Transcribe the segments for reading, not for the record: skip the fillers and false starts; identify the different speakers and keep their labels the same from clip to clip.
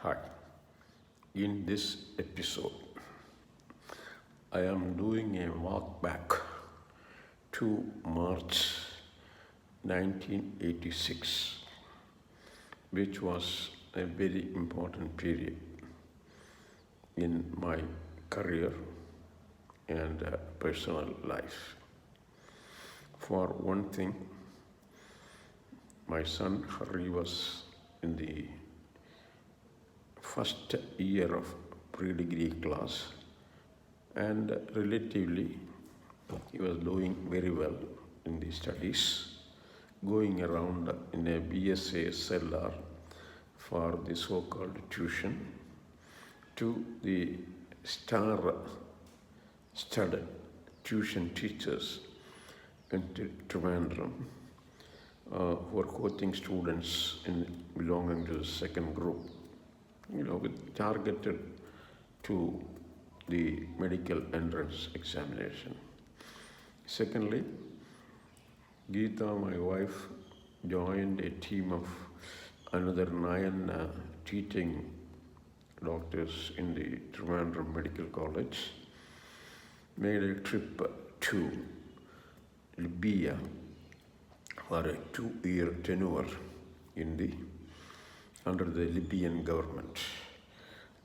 Speaker 1: Hi, in this episode, I am doing a walk back to March 1986, which was a very important period in my career and personal life. For one thing, my son Harry was in the first year of pre-degree class, and relatively he was doing very well in the studies, going around in a BSA cellar for the so-called tuition to the star-studded tuition teachers in Trivandrum who were coaching students belonging to the second group, targeted to the medical entrance examination. Secondly, Geeta, my wife, joined a team of another 9 teaching doctors in the Trivandrum Medical College, made a trip to Libya for a 2-year tenure under the Libyan government.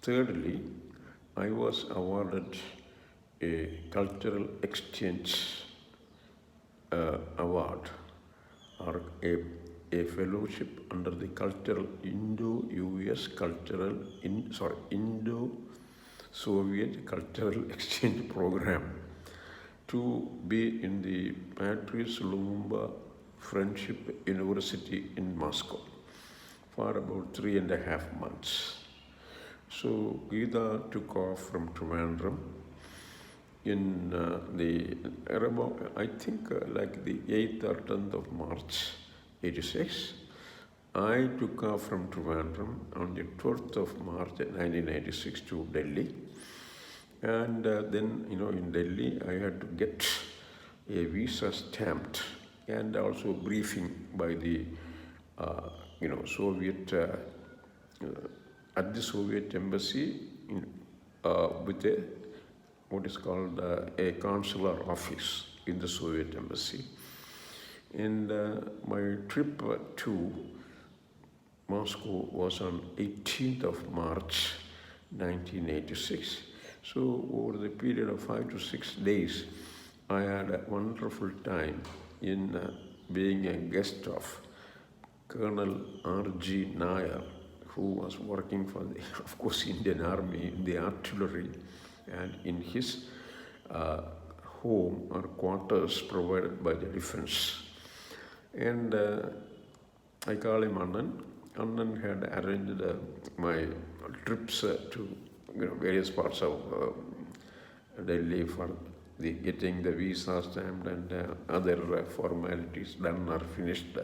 Speaker 1: Thirdly, I was awarded a cultural exchange award or a fellowship under the Indo-Soviet Cultural Exchange Program to be in the Patrice Lumumba Friendship University in Moscow for about 3.5 months. So Geeta took off from Trivandrum in like the 8th or 10th of March 86. I took off from Trivandrum on the 12th of March 1986 to Delhi. And then, in Delhi, I had to get a visa stamped and also briefing by the Soviet, at the Soviet embassy with what is called a consular office in the Soviet embassy. And my trip to Moscow was on 18th of March 1986. So over the period of 5 to 6 days, I had a wonderful time in being a guest of Colonel R.G. Nair, who was working for the, of course, Indian Army in the artillery, and in his home or quarters provided by the defense. And I call him Annan. Annan had arranged my trips to various parts of Delhi for getting the visa stamped and other formalities done or finished.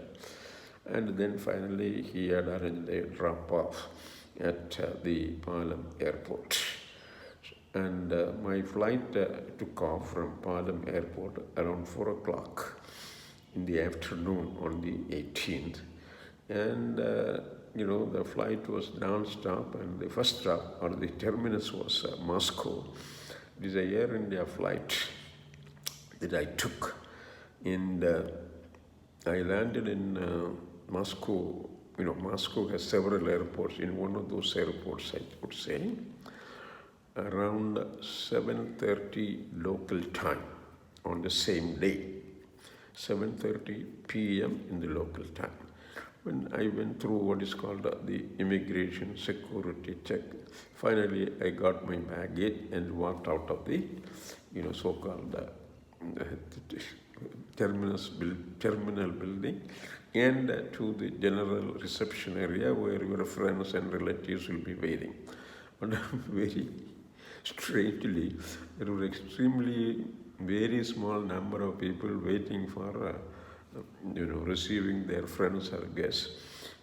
Speaker 1: And then finally he had arranged a drop-off at the Palam airport. And my flight took off from Palam airport around 4 o'clock in the afternoon on the 18th. And the flight was non-stop, and the first stop or the terminus was Moscow. It is a Air India flight that I took, and I landed in Moscow. Moscow has several airports. In one of those airports, I would say, around 7:30 local time on the same day, 7:30 p.m. in the local time. When I went through what is called the immigration security check, finally I got my baggage and walked out of the, so-called terminal building and to the general reception area where your friends and relatives will be waiting. But very strangely, there were very small number of people waiting for receiving their friends or guests.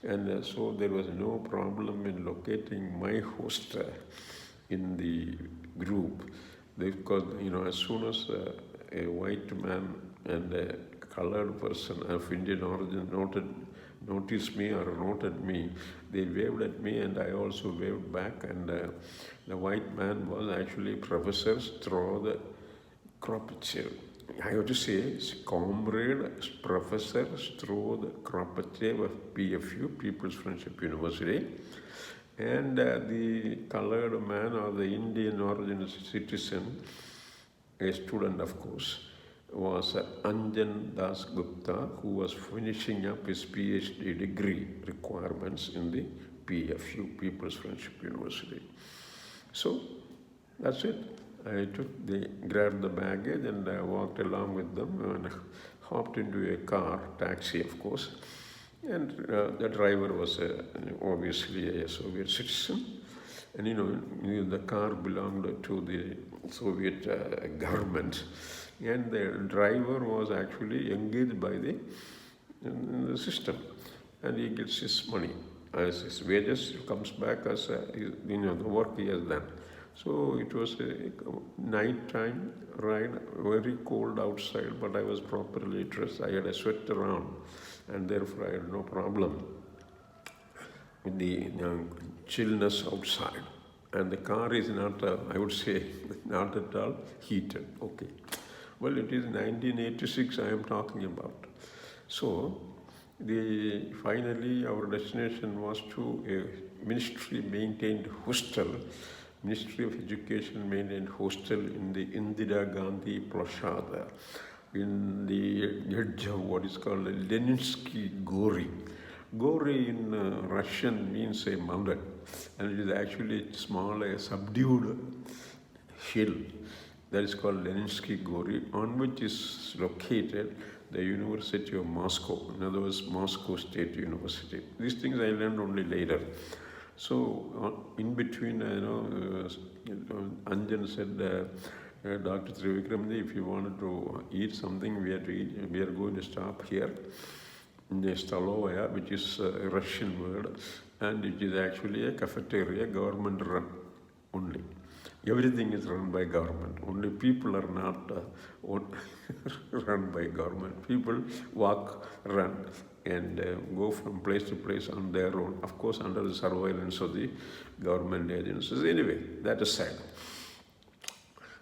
Speaker 1: And so there was no problem in locating my host in the group, because, as soon as a white man and a colored person of Indian origin noticed me or noted me. They waved at me and I also waved back, and the white man was actually Professor Thrivikramji. I have to say, Comrade Professor Thrivikramji of PFU, People's Friendship University. And the colored man or the Indian origin citizen, a student of course, was Anjan Das Gupta, who was finishing up his PhD degree requirements in the PFU, People's Friendship University. So that's it. I grabbed the baggage and I walked along with them and hopped into a car, taxi of course. And the driver was obviously a Soviet citizen. And the car belonged to the Soviet government. And the driver was actually engaged by the system. And he gets his money as his wages, comes back as the work he has done. So it was a night-time ride, very cold outside, but I was properly dressed. I had a sweater on, and therefore I had no problem with the chillness outside. And the car is not, I would say, not at all heated. Okay. Well, it is 1986 I am talking about. So finally our destination was to a ministry-maintained hostel. Ministry of Education maintained hostel in the Indira Gandhi Prasada, in the edge of what is called Leninsky Gori. Gori in Russian means a mountain, and it is actually small, a subdued hill that is called Leninsky Gori, on which is located the University of Moscow, in other words, Moscow State University. These things I learned only later. So in between, Anjan said, Dr. Thrivikramji, if you wanted to eat something, we have to eat. We are going to stop here in the Stolovaya, which is a Russian word, and it is actually a cafeteria, government run only. Everything is run by government. Only people are not run by government. People walk, run, and go from place to place on their own, of course under the surveillance of the government agencies. Anyway, that aside.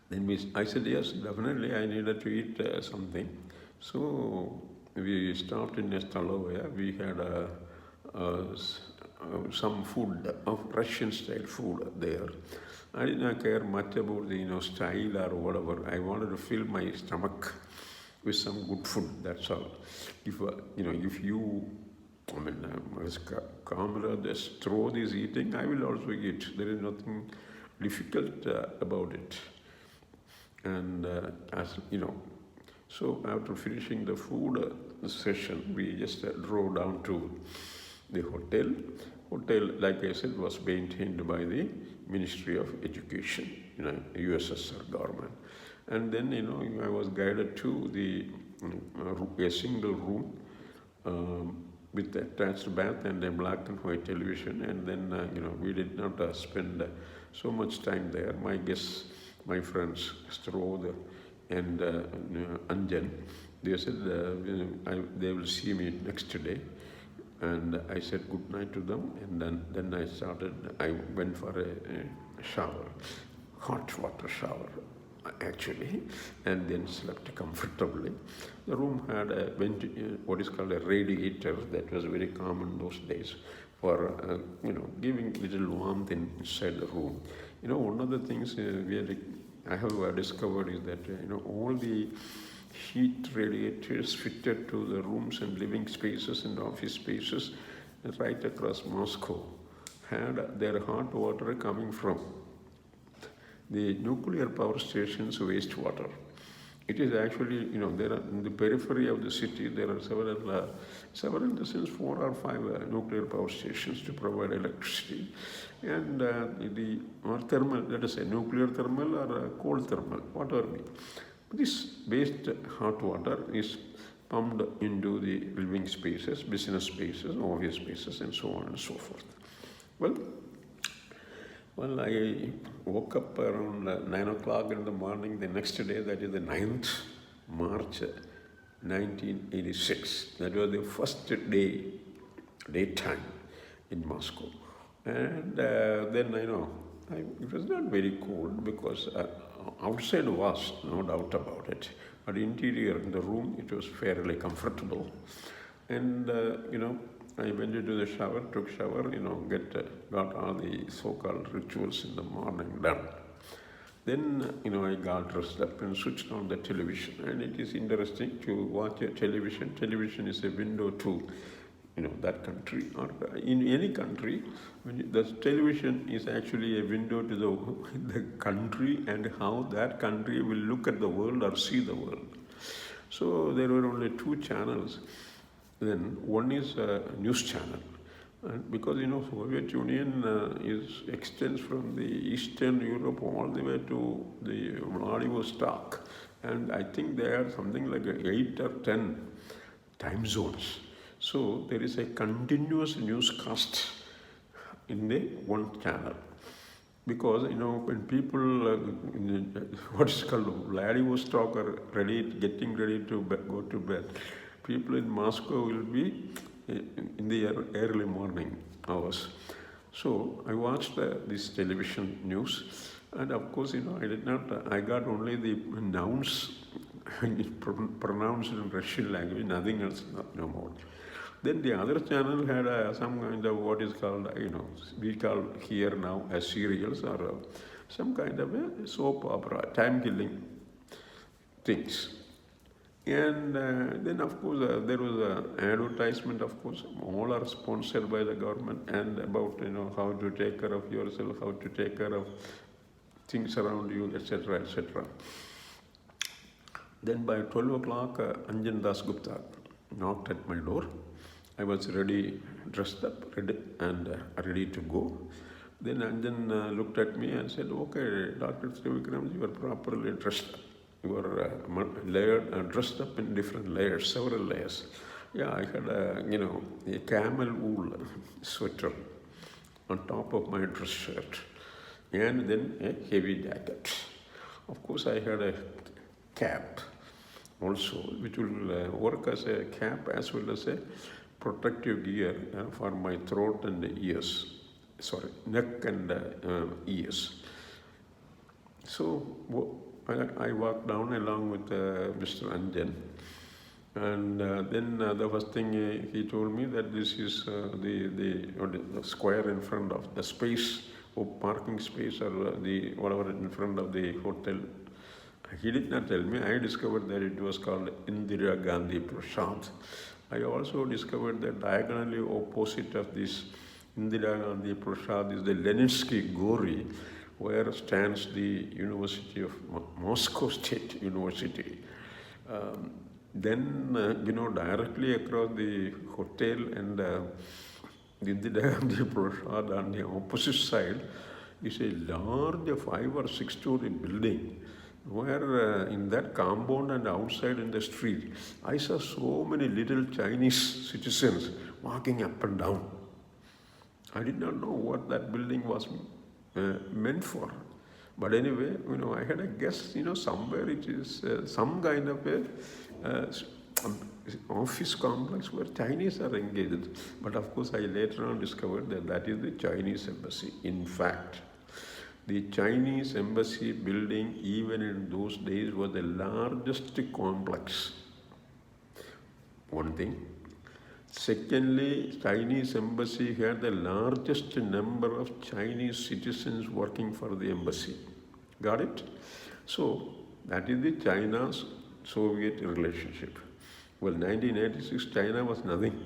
Speaker 1: Then I said, yes, definitely I needed to eat something. So we stopped in Stolovaya. We had some food, Russian-style food there. I did not care much about the style or whatever. I wanted to fill my stomach with some good food. That's all. If you, as Kamala, just throw this eating, I will also eat. There is nothing difficult about it. And so after finishing the food session, we just drove down to the hotel. Hotel, like I said, was maintained by the Ministry of Education, USSR government. And then, I was guided to a single room with attached bath and a black and white television. And then, we did not spend so much time there. My guests, my friends, Strode and Anjan, they said they will see me next day. And I said good night to them, and then I went for a shower, hot water shower actually, and then slept comfortably. The room had what is called a radiator that was very common those days for giving little warmth inside the room. One of the things I have discovered is that all the heat radiators fitted to the rooms and living spaces and office spaces right across Moscow had their hot water coming from the nuclear power station's wastewater. It is actually, there are, in the periphery of the city, there are several in the sense 4 or 5 nuclear power stations to provide electricity. And or thermal, let us say nuclear thermal or cold thermal, whatever be. This waste hot water is pumped into the living spaces, business spaces, office spaces, and so on and so forth. Well, I woke up around 9 o'clock in the morning the next day, that is the 9th March 1986. That was the first day daytime in Moscow. And then it was not very cold because outside was no doubt about it, but interior in the room it was fairly comfortable. And I went into the shower, took shower, got all the so-called rituals in the morning done. Then, I got dressed up and switched on the television. And it is interesting to watch a television. Television is a window to, that country or in any country. The television is actually a window to the country and how that country will look at the world or see the world. So there were only two channels. Then one is a news channel. And because Soviet Union extends from the Eastern Europe all the way to the Vladivostok, and I think there are something like 8 or 10 time zones. So there is a continuous newscast in the one channel. Because when people in what is called Vladivostok are getting ready to go to bed, people in Moscow will be in the early morning hours. So I watched this television news, and of course, I got only the nouns pronounced in Russian language, nothing else, no more. Then the other channel had some kind of what is called, we call here now as serials or some kind of a soap opera, time-killing things. And then, of course, there was an advertisement, of course, all are sponsored by the government, and about, how to take care of yourself, how to take care of things around you, etc., etc. Then by 12 o'clock, Anjan Das Gupta knocked at my door. I was ready, dressed up, ready to go. Then Anjan looked at me and said, "Okay, Dr. Thrivikramji, you are properly dressed up. You are dressed up in different layers, several layers." Yeah, I had a camel wool sweater on top of my dress shirt, and then a heavy jacket. Of course, I had a cap also, which will work as a cap as well as a protective gear for my throat and ears. Sorry, neck and ears. So I walked down along with Mr. Anjan, and then the first thing he told me that this is the square in front of the space, or parking space, or the whatever in front of the hotel. He did not tell me. I discovered that it was called Indira Gandhi Prasad. I also discovered that diagonally opposite of this Indira Gandhi Prasad is the Leninsky Gori, where stands the University of Moscow State University. Then, directly across the hotel and the Indira Gandhi Prasad on the opposite side is a large 5 or 6 story building, where in that compound and outside in the street, I saw so many little Chinese citizens walking up and down. I did not know what that building was meant for. But anyway, I had a guess, somewhere it is some kind of a office complex where Chinese are engaged. But of course, I later on discovered that that is the Chinese embassy. In fact, the Chinese embassy building, even in those days, was the largest complex. One thing. Secondly, Chinese embassy had the largest number of Chinese citizens working for the embassy. Got it? So, that is the China-Soviet relationship. Well, 1986, China was nothing.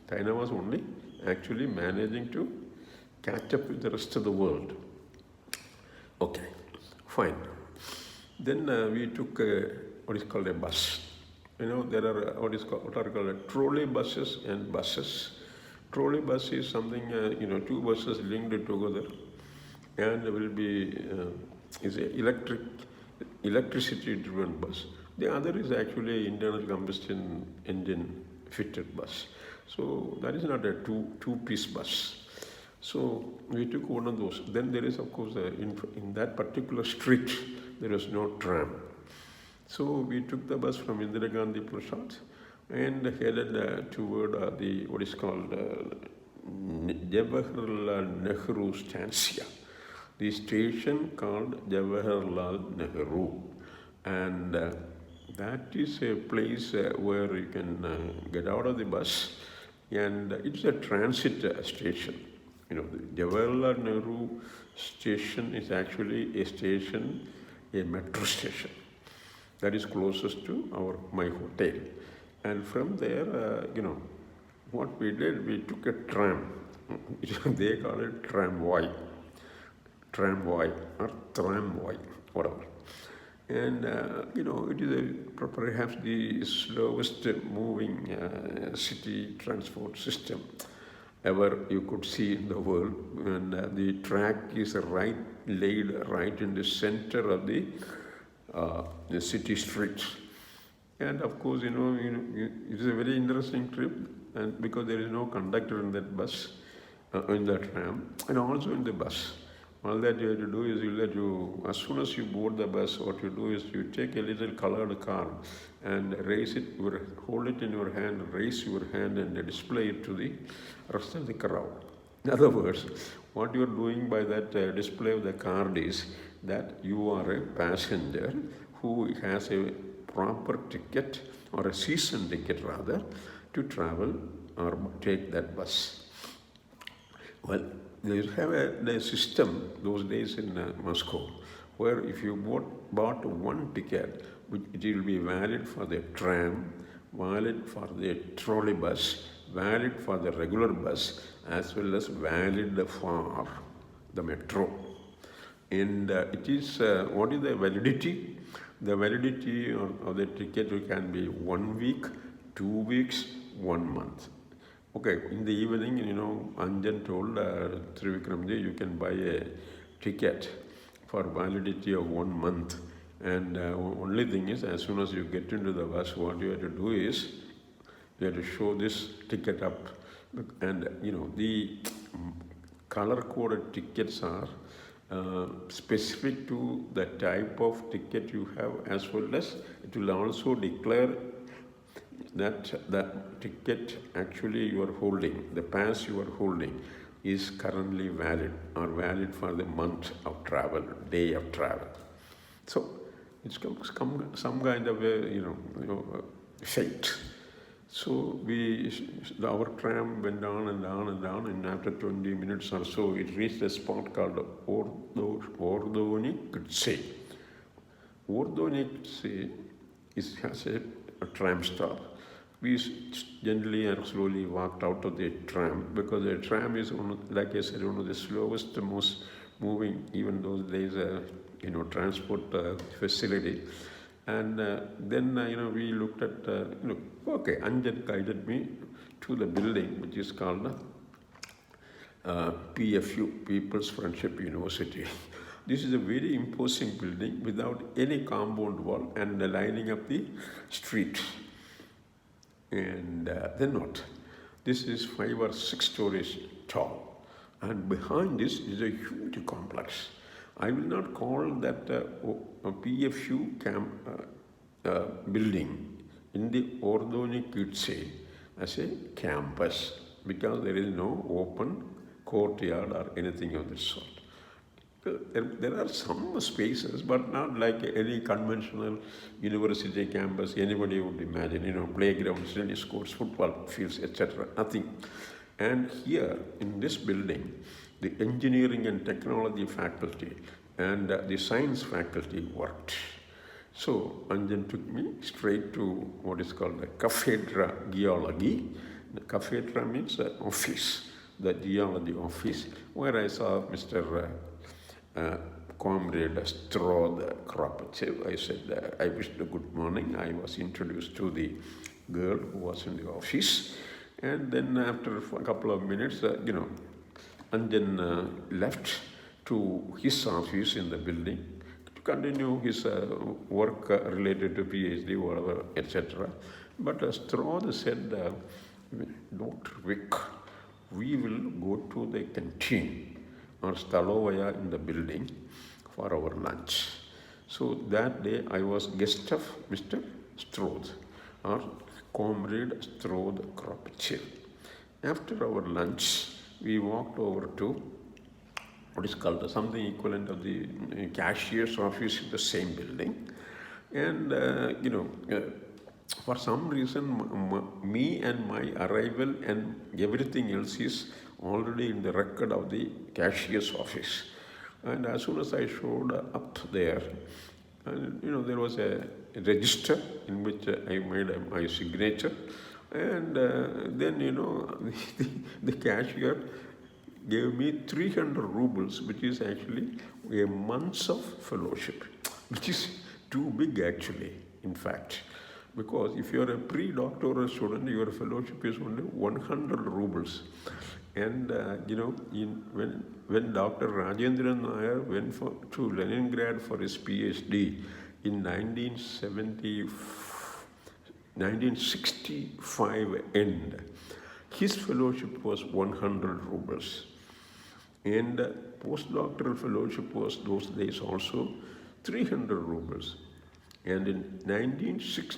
Speaker 1: China was only actually managing to catch up with the rest of the world. Okay, fine. Then we took what is called a bus. There are what are called trolley buses and buses. Trolley bus is something, two buses linked together, and will be is a electricity-driven bus. The other is actually internal combustion engine fitted bus. So that is not a two-piece bus. So we took one of those. Then there is, of course, in that particular street, there was no tram. So we took the bus from Indira Gandhi Prasad and headed toward the what is called Jawaharlal Nehru Stansia, the station called Jawaharlal Nehru, and that is a place where you can get out of the bus, and it's a transit station. You know, the Jawaharlal Nehru station is actually a station, a metro station that is closest to my hotel. And from there, what we did, we took a tram. They call it tramway or tramway, whatever. And it is perhaps the slowest moving city transport system ever you could see in the world. And the track is laid right in the center of the city streets. And of course, it is a very interesting trip, and because there is no conductor in that bus, in that tram, and also in the bus. All that you have to do is as soon as you board the bus, what you do is you take a little colored card and hold it in your hand, raise your hand and display it to the rest of the crowd. In other words, what you are doing by that display of the card is that you are a passenger who has a proper ticket, or a season ticket rather, to travel or take that bus. Well, they have a system those days in Moscow where if you bought one ticket, it will be valid for the tram, valid for the trolley bus, valid for the regular bus, as well as valid for the metro. And it is, what is the validity? The validity of the ticket can be 1 week, 2 weeks, 1 month. Okay, in the evening, Anjan told Thrivikramji, you can buy a ticket for validity of 1 month. And only thing is, as soon as you get into the bus, what you have to do is, you have to show this ticket up. And, the color-coded tickets are specific to the type of ticket you have, as well as it will also declare that the ticket actually you are holding, the pass you are holding, is currently valid or valid for the month of travel, day of travel. So it's some kind of a fate. So our tram went down and down and down, and after 20 minutes or so, it reached a spot called Ordoni Kutse. Ordoni Kutse has a tram stop. We gently and slowly walked out of the tram, because the tram is, like I said, one of the slowest, most moving, even those days, transport facility. And then, we looked at, okay, Anjan guided me to the building, which is called PFU, People's Friendship University. This is a very imposing building without any compound wall and lining up the street. And then what? This is 5 or 6 stories tall. And behind this is a huge complex. I will not call that a PFU building in the Ordoni Kutse as a campus, because there is no open courtyard or anything of this sort. There are some spaces, but not like any conventional university campus anybody would imagine, playgrounds, tennis courts, football fields, etc. Nothing. And here in this building, the engineering and technology faculty and the science faculty worked. So Anjan took me straight to what is called the Cathedra Geology. The cathedra means office, the geology office, where I saw Mr. Comrade Strod Krapachev. I said, I wished a good morning. I was introduced to the girl who was in the office. And then after a couple of minutes, Anjan left to his office in the building to continue his work related to PhD, whatever, etc. But Strod said, Dr. Vic, we will go to the canteen or Stalovaya in the building for our lunch. So that day I was guest of Mr. Strode, or Comrade Thrivikramji. After our lunch, we walked over to what is called something equivalent of the cashier's office in the same building. And, for some reason, me and my arrival and everything else is already in the record of the cashier's office. And as soon as I showed up there, there was a register in which I made my signature. And then, the cashier gave me 300 rubles, which is actually a month's of fellowship, which is too big actually, in fact. Because if you are a pre-doctoral student, your fellowship is only 100 rubles. And, when Dr. Rajendran Nair went to Leningrad for his PhD in 1965 end, his fellowship was 100 rubles. And postdoctoral fellowship was those days also 300 rubles. And in 1986,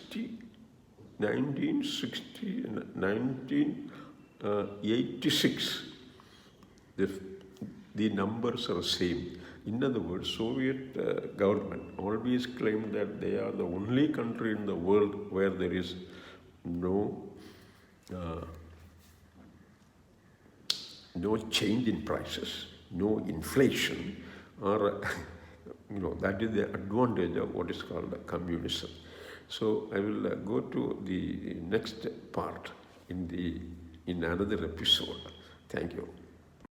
Speaker 1: the numbers are same. In other words, Soviet government always claimed that they are the only country in the world where there is no change in prices, no inflation, or that is the advantage of what is called communism. So I will go to the next part in another episode. Thank you.